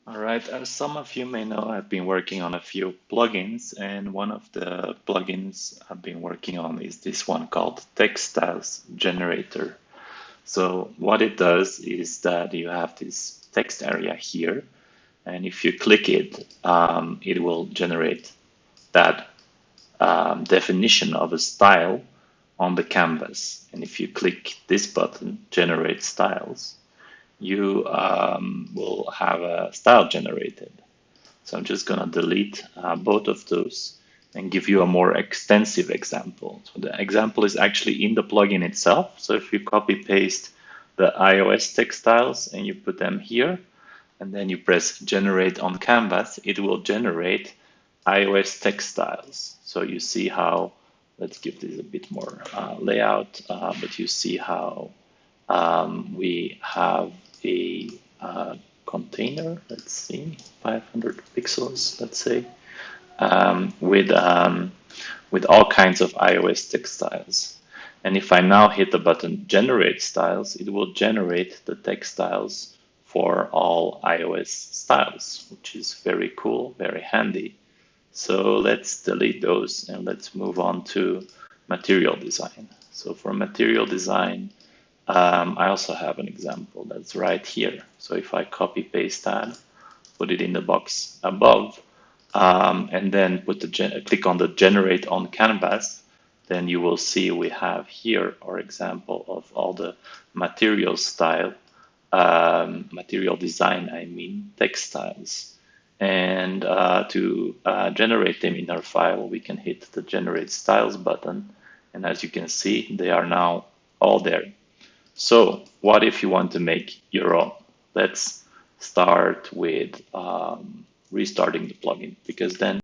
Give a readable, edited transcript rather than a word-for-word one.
All right, as some of you may know, I've been working on a few plugins, and one of the plugins I've been working on is this one called Text Styles Generator. So what it does is that you have this text area here, and if you click it, it will generate that definition of a style on the canvas. And if you click this button, Generate Styles, you will have a style generated. So I'm just going to delete both of those and give you a more extensive example. So the example is actually in the plugin itself. So if you copy paste the iOS textiles and you put them here, and then you press generate on canvas, it will generate iOS textiles. So you see how, let's give this a bit more layout, but you see how we have a container, let's see, 500 pixels, let's say, with all kinds of iOS textiles. And if I now hit the button Generate Styles, it will generate the textiles for all iOS styles, which is very cool, very handy. So let's delete those and let's move on to material design. So for material design, I also have an example that's right here. So if I copy paste that, put it in the box above, and then click on the generate on canvas, then you will see we have here our example of all the material style, material design, I mean, textiles. And to generate them in our file, we can hit the generate styles button. And as you can see, they are now all there. So what if you want to make your own? Let's start with restarting the plugin, because then